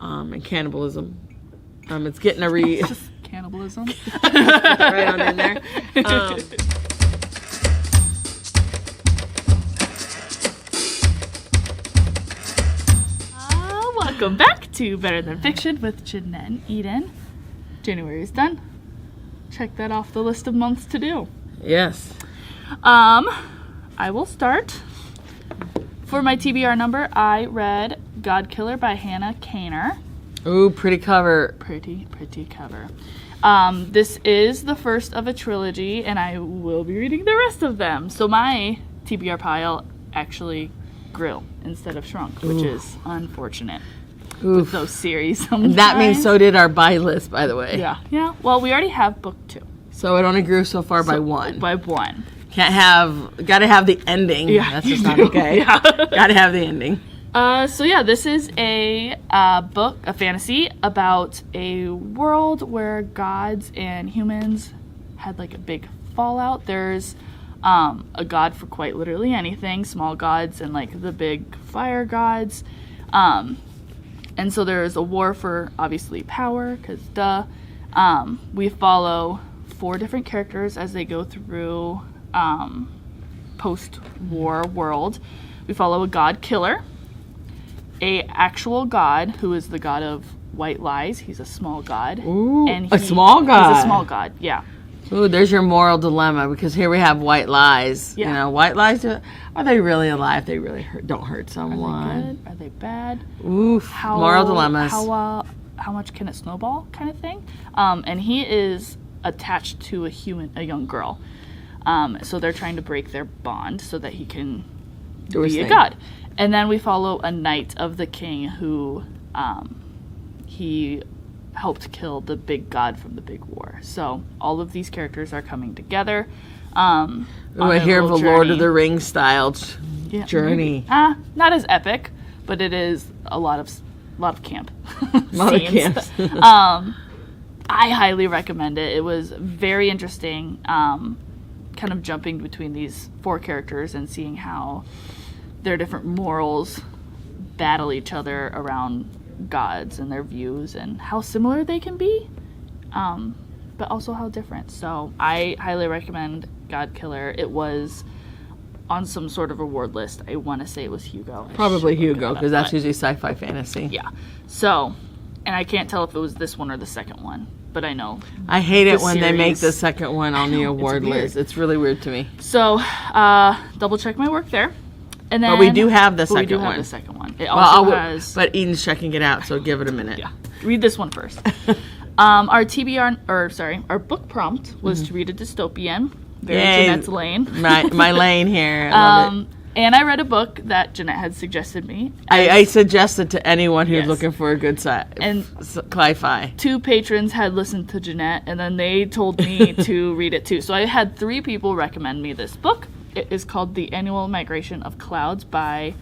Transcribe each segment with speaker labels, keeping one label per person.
Speaker 1: and cannibalism. It's getting a read.
Speaker 2: Just cannibalism.
Speaker 1: Right on in there.
Speaker 2: Welcome back to Better Than Fiction with Jeanette and Eden. January is done. Check that off the list of months to do.
Speaker 1: Yes.
Speaker 2: I will start. For my TBR number, I read God Killer by Hannah Kaner.
Speaker 1: Ooh, pretty cover.
Speaker 2: Pretty cover. This is the first of a trilogy, and I will be reading the rest of them. So my TBR pile actually grew instead of shrunk, which is unfortunate. With those series sometimes.
Speaker 1: That means so did our buy list, by the way.
Speaker 2: Yeah. Well, we already have book 2.
Speaker 1: So it only grew so far by one.
Speaker 2: By one.
Speaker 1: Gotta have the ending.
Speaker 2: Yeah,
Speaker 1: that's just not okay.
Speaker 2: Yeah.
Speaker 1: Gotta have the ending.
Speaker 2: This is a book, a fantasy, about a world where gods and humans had like a big fallout. There's a god for quite literally anything, small gods and like the big fire gods. And so there's a war for, obviously, power, because duh. We follow 4 different characters as they go through post-war world. We follow a god killer, a actual god who is the god of white lies. He's a small god.
Speaker 1: Ooh, a small god.
Speaker 2: He's a small god, yeah.
Speaker 1: Ooh, there's your moral dilemma, because here we have white lies.
Speaker 2: Yeah.
Speaker 1: You know, white lies, are they really alive? They really don't hurt someone.
Speaker 2: Are they good? Are they bad?
Speaker 1: Oof, moral dilemmas.
Speaker 2: How much can it snowball kind of thing? And he is attached to a young girl. So they're trying to break their bond so that he can be a god. And then we follow a knight of the king who he helped kill the big god from the big war. So all of these characters are coming together.
Speaker 1: I hear of a Lord of the Rings style journey.
Speaker 2: Not as epic, but it is a lot of camp.
Speaker 1: A lot of camps.
Speaker 2: I highly recommend it. It was very interesting, kind of jumping between these 4 characters and seeing how their different morals battle each other around gods and their views and how similar they can be, but also how different. So I highly recommend God Killer. It was on some sort of award list. I want to say it was Hugo.
Speaker 1: Probably Hugo, because that's usually sci-fi fantasy.
Speaker 2: Yeah. So, and I can't tell if it was this one or the second one, but I know.
Speaker 1: I hate it when they make the second one on the award list. It's really weird to me.
Speaker 2: So, double check my work there. And then,
Speaker 1: but we do have the second one.
Speaker 2: The second one. It also has.
Speaker 1: But Eden's checking it out, so give it a minute.
Speaker 2: Yeah. Read this one first. Our book prompt was to read a dystopian. Very Jeanette's lane.
Speaker 1: my lane here. I love it.
Speaker 2: And I read a book that Jeanette had suggested me.
Speaker 1: I suggested to anyone who's looking for a good sci-fi.
Speaker 2: 2 patrons had listened to Jeanette, and then they told me to read it too. So I had 3 people recommend me this book. It is called The Annual Migration of Clouds by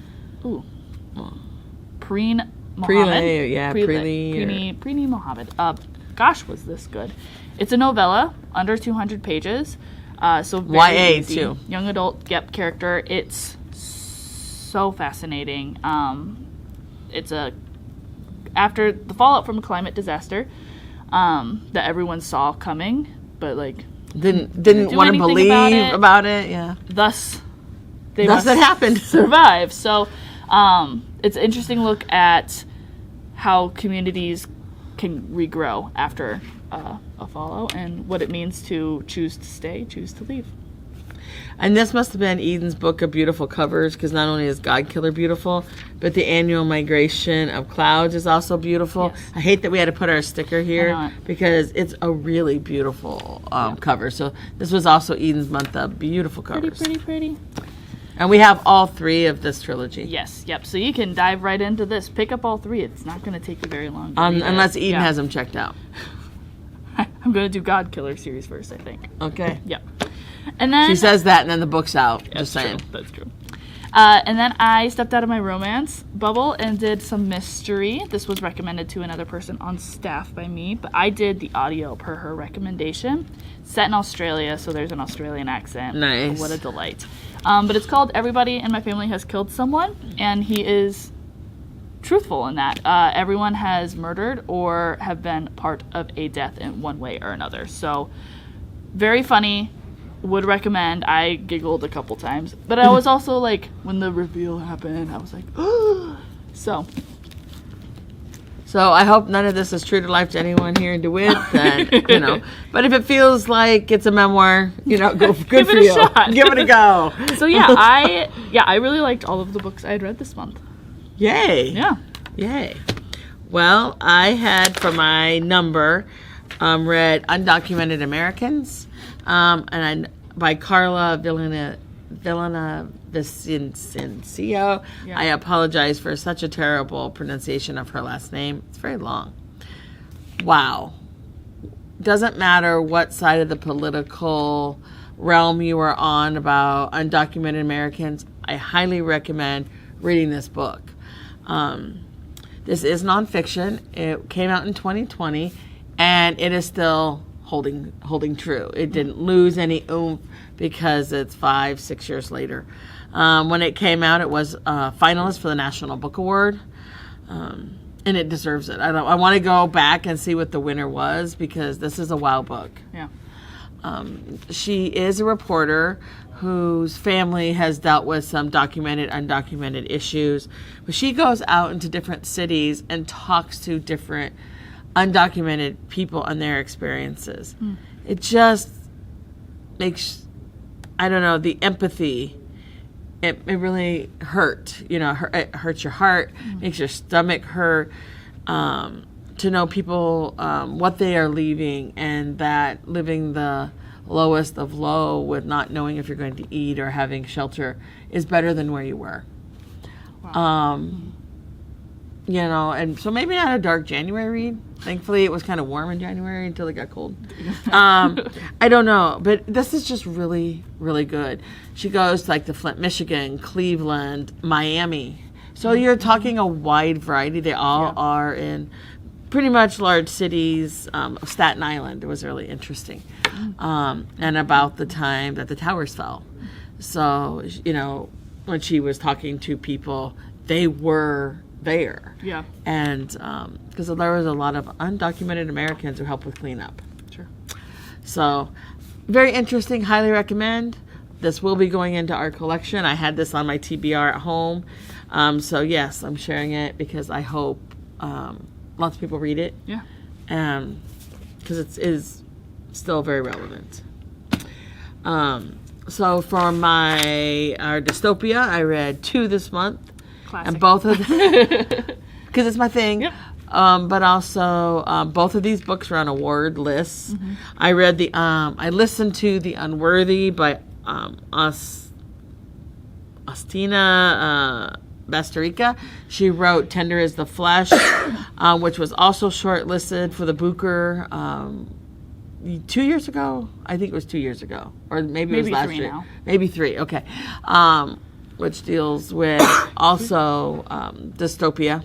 Speaker 2: Preen Mohammed. Preeni Mohammed. Gosh, was this good. It's a novella, under 200 pages. So very
Speaker 1: YA
Speaker 2: easy.
Speaker 1: too.
Speaker 2: Young adult character. It's so fascinating. It's after the fallout from a climate disaster that everyone saw coming, but like didn't want to believe about it. Yeah. Thus it happened. Survive. So it's an interesting look at how communities can regrow after a fallout and what it means to choose to stay, choose to leave.
Speaker 1: And this must have been Eden's book of beautiful covers, because not only is God Killer beautiful, but the Annual Migration of Clouds is also beautiful. Yes. I hate that we had to put our sticker here because it's a really beautiful cover. So this was also Eden's month of beautiful covers.
Speaker 2: Pretty.
Speaker 1: And we have all 3 of this trilogy.
Speaker 2: Yes, yep. So you can dive right into this. Pick up all 3. It's not going to take you very long.
Speaker 1: Unless Eden has them checked out.
Speaker 2: I'm going to do God Killer series first, I think.
Speaker 1: Okay.
Speaker 2: Yep. And then
Speaker 1: she says that, and then the book's out. Just saying.
Speaker 2: True. That's true. And then I stepped out of my romance bubble and did some mystery. This was recommended to another person on staff by me, but I did the audio per her recommendation. Set in Australia, so there's an Australian accent.
Speaker 1: Nice.
Speaker 2: What a delight. But it's called Everybody in My Family Has Killed Someone, and he is truthful in that. Everyone has murdered or have been part of a death in one way or another. So, very funny. Would recommend. I giggled a couple times. But I was also like, when the reveal happened, I was like, So
Speaker 1: I hope none of this is true to life to anyone here in DeWitt. And, but if it feels like it's a memoir, go good for you.
Speaker 2: Shot.
Speaker 1: Give it a go.
Speaker 2: So I really liked all of the books I had read this month.
Speaker 1: Yay.
Speaker 2: Yeah.
Speaker 1: Yay. Well, I had for my number read Undocumented Americans by Carla Villavicencio.
Speaker 2: Yeah.
Speaker 1: I apologize for such a terrible pronunciation of her last name. It's very long. Wow. Doesn't matter what side of the political realm you are on about undocumented Americans, I highly recommend reading this book. This is nonfiction. It came out in 2020, and it is still holding true. It didn't lose any oomph because it's 5-6 years later. When it came out, it was a finalist for the National Book Award, and it deserves it. I want to go back and see what the winner was because this is a wow book.
Speaker 2: Yeah.
Speaker 1: She is a reporter whose family has dealt with some documented, undocumented issues. But she goes out into different cities and talks to different undocumented people and their experiences. It just makes, the empathy, it really hurt. It hurts your heart, makes your stomach hurt. To know people, what they are leaving, and that living the lowest of low with not knowing if you're going to eat or having shelter is better than where you were. Wow. And so maybe not a dark January read. Thankfully, it was kind of warm in January until it got cold. I don't know, but this is just really, really good. She goes to the Flint, Michigan, Cleveland, Miami. So you're talking a wide variety. They all are in pretty much large cities. Staten Island was really interesting. And about the time that the towers fell. So, when she was talking to people, they were there.
Speaker 2: Yeah.
Speaker 1: And because there was a lot of undocumented Americans who helped with cleanup.
Speaker 2: Sure.
Speaker 1: So, very interesting. Highly recommend. This will be going into our collection. I had this on my TBR at home. So, yes, I'm sharing it because I hope lots of people read it.
Speaker 2: Yeah.
Speaker 1: Because it is still very relevant. So for our dystopia, I read 2 this month.
Speaker 2: Classic.
Speaker 1: And both of them, because it's my thing.
Speaker 2: Yep.
Speaker 1: But also, both of these books are on award lists. I read I listened to The Unworthy by Ostina Basterica. She wrote Tender is the Flesh, which was also shortlisted for the Booker 2 years ago. I think it was 2 years ago. Or maybe it was last
Speaker 2: 3
Speaker 1: year.
Speaker 2: now.
Speaker 1: Maybe 3, okay. Which deals with also dystopia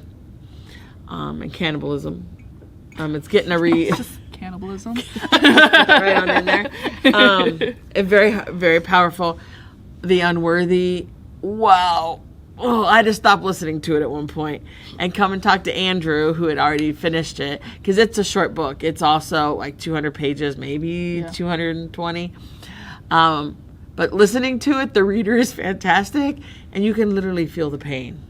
Speaker 1: and cannibalism. It's getting a
Speaker 2: cannibalism.
Speaker 1: right on in there. Very, very powerful. The Unworthy. Wow. Oh, I had to stop listening to it at one point and come and talk to Andrew, who had already finished it, because it's a short book. It's also 200 pages, maybe 220. But listening to it, the reader is fantastic, and you can literally feel the pain.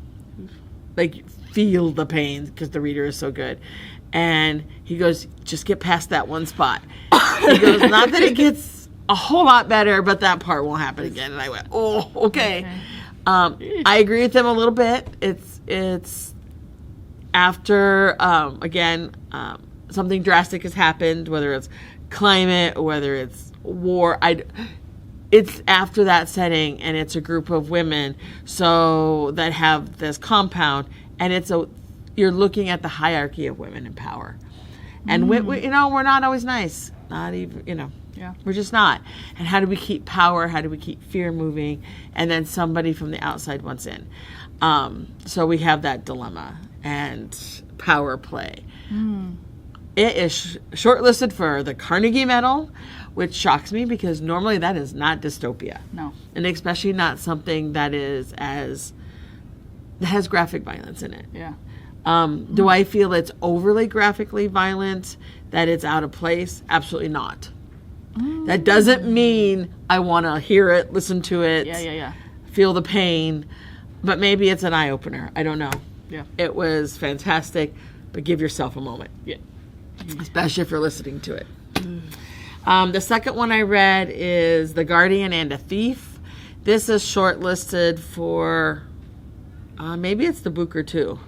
Speaker 1: Feel the pain, because the reader is so good. And he goes, just get past that one spot. He goes, not that it gets a whole lot better, but that part won't happen again. And I went, oh, okay. I agree with them a little bit. It's after, something drastic has happened, whether it's climate or whether it's war. It's after that setting, and it's a group of women that have this compound, and you're looking at the hierarchy of women in power. And we're not always nice. Not even, we're just not. And how do we keep power? How do we keep fear moving? And then somebody from the outside wants in. So we have that dilemma and power play. It is shortlisted for the Carnegie Medal, which shocks me because normally that is not dystopia.
Speaker 2: No.
Speaker 1: And especially not something that has graphic violence in it.
Speaker 2: Yeah.
Speaker 1: Do I feel it's overly graphically violent, that it's out of place? Absolutely not. That doesn't mean I want to hear it, listen to it, feel the pain, but maybe it's an eye-opener. I don't know.
Speaker 2: Yeah.
Speaker 1: It was fantastic, but give yourself a moment.
Speaker 2: Yeah.
Speaker 1: Especially if you're listening to it. The second one I read is The Guardian and a Thief. This is shortlisted for, maybe it's the Booker too.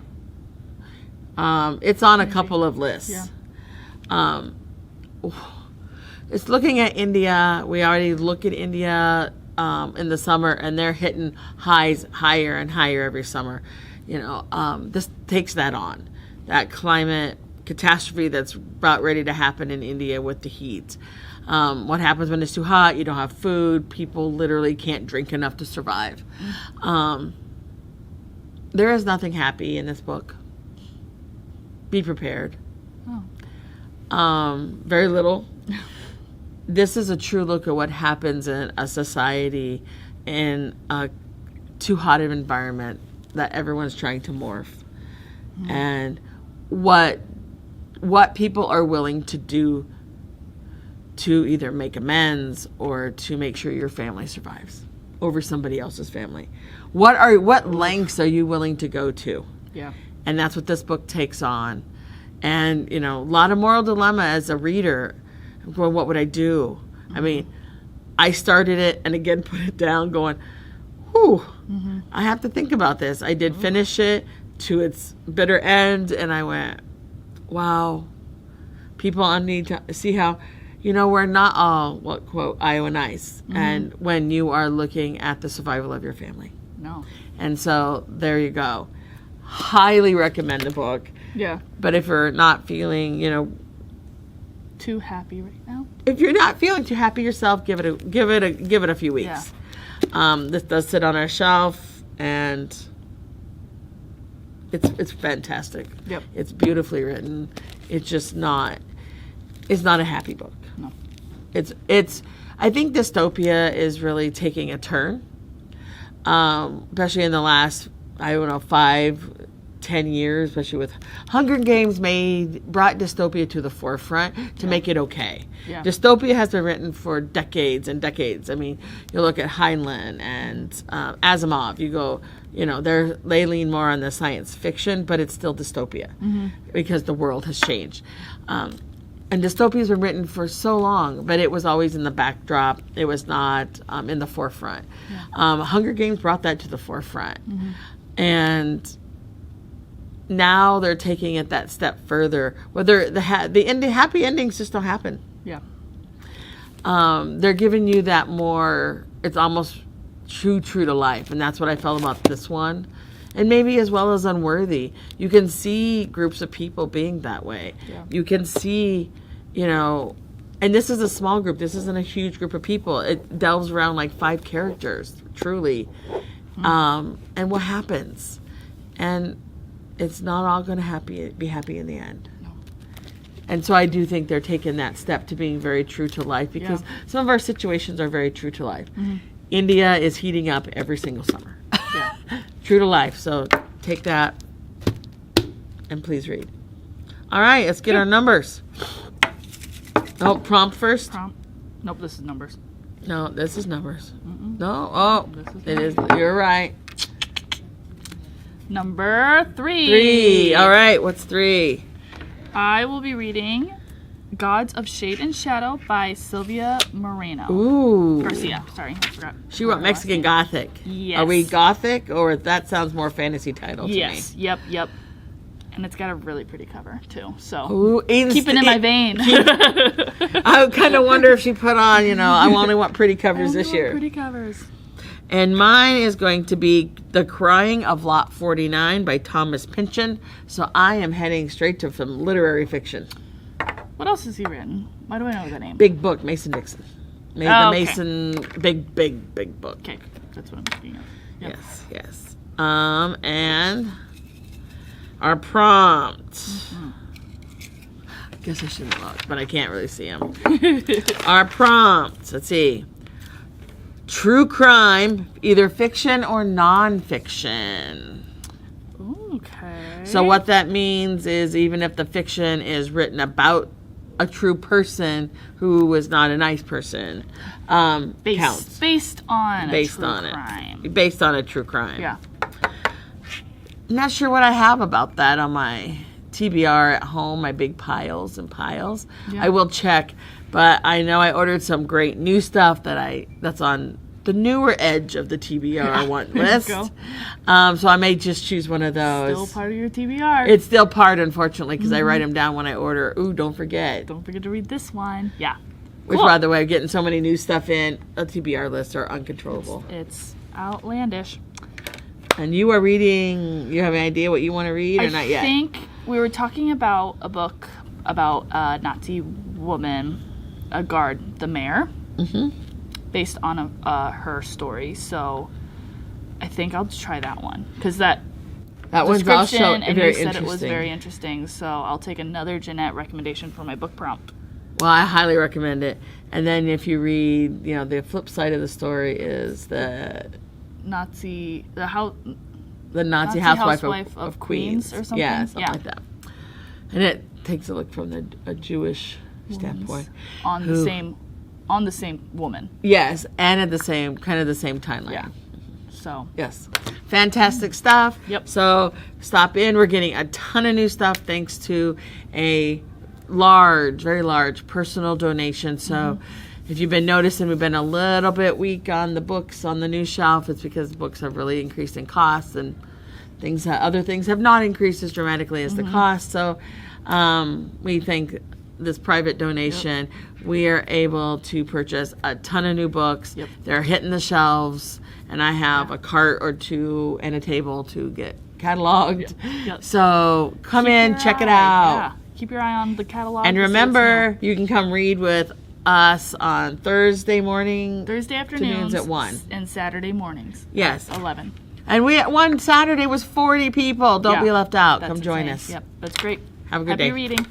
Speaker 1: It's on a couple of lists.
Speaker 2: Yeah.
Speaker 1: It's looking at India. We already look at India in the summer, and they're hitting highs higher and higher every summer. This takes that on. That climate catastrophe that's about ready to happen in India with the heat. What happens when it's too hot? You don't have food. People literally can't drink enough to survive. There is nothing happy in this book. Be prepared. Very little. This is a true look at what happens in a society in a too hot of environment that everyone's trying to morph. And what people are willing to do to either make amends or to make sure your family survives over somebody else's family. What lengths are you willing to go to?
Speaker 2: Yeah.
Speaker 1: And that's what this book takes on. And, a lot of moral dilemma as a reader. I'm going, what would I do? I mean, I started it and again put it down going, whew, I have to think about this. I did finish it to its bitter end, and I went, wow, people need to see how, we're not all, quote, Iowa nice. And when you are looking at the survival of your family.
Speaker 2: No.
Speaker 1: And so there you go. Highly recommend the book.
Speaker 2: Yeah.
Speaker 1: But if you're not feeling,
Speaker 2: too happy right now.
Speaker 1: If you're not feeling too happy yourself, give it a few weeks. Yeah. This does sit on our shelf, and it's fantastic.
Speaker 2: Yep.
Speaker 1: It's beautifully written. It's just not. It's not a happy book.
Speaker 2: No.
Speaker 1: It's. I think dystopia is really taking a turn, especially in the last 5-10 years, especially with Hunger Games brought dystopia to the forefront to make it okay. Yeah. Dystopia has been written for decades and decades. I mean, you look at Heinlein and Asimov. You go, they lean more on the science fiction, but it's still dystopia because the world has changed. And dystopias were written for so long, but it was always in the backdrop. It was not in the forefront. Yeah. Hunger Games brought that to the forefront. And now they're taking it that step further. Whether the happy endings just don't happen.
Speaker 2: Yeah.
Speaker 1: They're giving you that more. It's almost true to life, and that's what I felt about this one. And maybe as well as Unworthy, you can see groups of people being that way. Yeah. You can see, and this is a small group. This isn't a huge group of people. It delves around like 5 characters, truly. And what happens? And it's not all going to be happy in the end. No. And so I do think they're taking that step to being very true to life, because some of our situations are very true to life. India is heating up every single summer. Yeah. True to life. So take that and please read. All right, let's get our numbers. Oh, prompt first?
Speaker 2: Prompt. Nope, this is numbers.
Speaker 1: No, this is numbers. No, it is. You're right.
Speaker 2: Number 3.
Speaker 1: 3. All right, what's 3?
Speaker 2: I will be reading Gods of Shade and Shadow by Sylvia Moreno.
Speaker 1: Ooh.
Speaker 2: Garcia, sorry, I forgot.
Speaker 1: She wrote Mexican Gothic.
Speaker 2: Yes.
Speaker 1: Are we Gothic, or that sounds more fantasy title to me?
Speaker 2: Yes, yep. And it's got a really pretty cover, too. So,
Speaker 1: ooh,
Speaker 2: keep it in my vein.
Speaker 1: I kind of wonder if she put on, I only want pretty covers this year.
Speaker 2: Pretty covers.
Speaker 1: And mine is going to be The Crying of Lot 49 by Thomas Pynchon. So I am heading straight to some literary fiction.
Speaker 2: What else has he written? Why do I know that name?
Speaker 1: Big book, Mason-Dixon. The Mason, big book.
Speaker 2: Okay, that's what I'm thinking of. Yep.
Speaker 1: Yes. And our prompt. I guess I shouldn't look, but I can't really see them. Our prompt, let's see. True crime, either fiction or nonfiction.
Speaker 2: Ooh. Okay.
Speaker 1: So what that means is even if the fiction is written about a true person who was not a nice person, counts.
Speaker 2: Based on a true crime.
Speaker 1: Based on a true crime.
Speaker 2: Yeah.
Speaker 1: I'm not sure what I have about that on my TBR at home, my big piles and piles. Yeah. I will check, but I know I ordered some great new stuff that's on the newer edge of the TBR want list. So I may just choose one of those.
Speaker 2: Still part of your TBR.
Speaker 1: It's still part, unfortunately, because I write them down when I order. Ooh, don't forget.
Speaker 2: Don't forget to read this one. Yeah.
Speaker 1: Which, by the way, getting so many new stuff in a TBR list are uncontrollable.
Speaker 2: It's outlandish.
Speaker 1: And you are reading, you have an idea what you want to read or not yet?
Speaker 2: I think we were talking about a book about a Nazi woman, a guard, the mayor. Based on her story, so I think I'll try that one because that
Speaker 1: one's also
Speaker 2: and
Speaker 1: very
Speaker 2: you said
Speaker 1: interesting.
Speaker 2: It was very interesting. So I'll take another Jeanette recommendation for my book prompt.
Speaker 1: Well, I highly recommend it. And then if you read, the flip side of the story is the
Speaker 2: Nazi
Speaker 1: housewife of Queens
Speaker 2: or something.
Speaker 1: Yeah, something like that. And it takes a look from a Jewish standpoint
Speaker 2: on the same woman.
Speaker 1: Yes, and at the same timeline.
Speaker 2: Yeah. So.
Speaker 1: Yes. Fantastic stuff.
Speaker 2: Yep.
Speaker 1: So stop in. We're getting a ton of new stuff thanks to a large, very large personal donation. So if you've been noticing we've been a little bit weak on the books on the new shelf, it's because books have really increased in cost and other things have not increased as dramatically as the cost. So we think this private donation, we are able to purchase a ton of new books.
Speaker 2: Yep.
Speaker 1: They're hitting the shelves, and I have a cart or two and a table to get cataloged.
Speaker 2: Yep.
Speaker 1: So come in, check it out.
Speaker 2: Yeah. Keep your eye on the catalog.
Speaker 1: And remember, you can come read with us on Thursday afternoons at 1.
Speaker 2: And Saturday mornings.
Speaker 1: Yes.
Speaker 2: 11.
Speaker 1: And one Saturday was 40 people. Don't be left out.
Speaker 2: That's
Speaker 1: Come join
Speaker 2: insane.
Speaker 1: us.
Speaker 2: Yep, that's great.
Speaker 1: Have a good day.
Speaker 2: Happy reading.